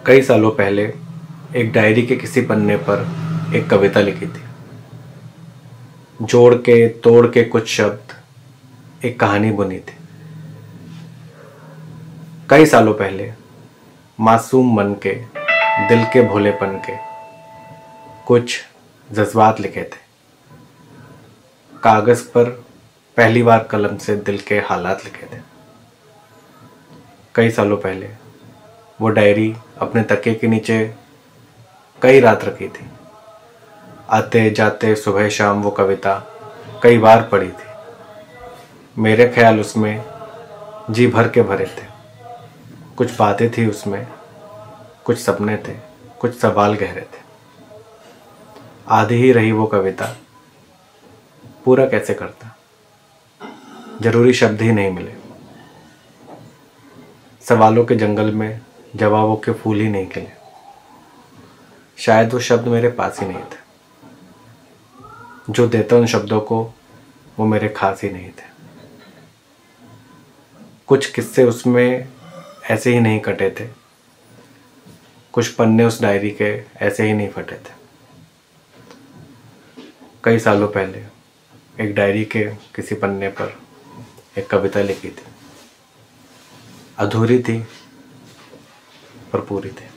कई सालों पहले एक डायरी के किसी पन्ने पर एक कविता लिखी थी। जोड़ के तोड़ के कुछ शब्द एक कहानी बुनी थी। कई सालों पहले मासूम मन के दिल के भोलेपन के कुछ जज्बात लिखे थे। कागज पर पहली बार कलम से दिल के हालात लिखे थे। कई सालों पहले वो डायरी अपने तकिए के नीचे कई रात रखी थी। आते जाते सुबह शाम वो कविता कई बार पढ़ी थी। मेरे ख्याल उसमें जी भर के भरे थे। कुछ बातें थी उसमें, कुछ सपने थे, कुछ सवाल गहरे थे। आधी ही रही वो कविता, पूरा कैसे करता। जरूरी शब्द ही नहीं मिले। सवालों के जंगल में जवाबों के फूल ही नहीं खिले। शायद वो शब्द मेरे पास ही नहीं थे। जो देता उन शब्दों को वो मेरे खास ही नहीं थे। कुछ किस्से उसमें ऐसे ही नहीं कटे थे। कुछ पन्ने उस डायरी के ऐसे ही नहीं फटे थे। कई सालों पहले एक डायरी के किसी पन्ने पर एक कविता लिखी थी। अधूरी थी पर पूरी थी।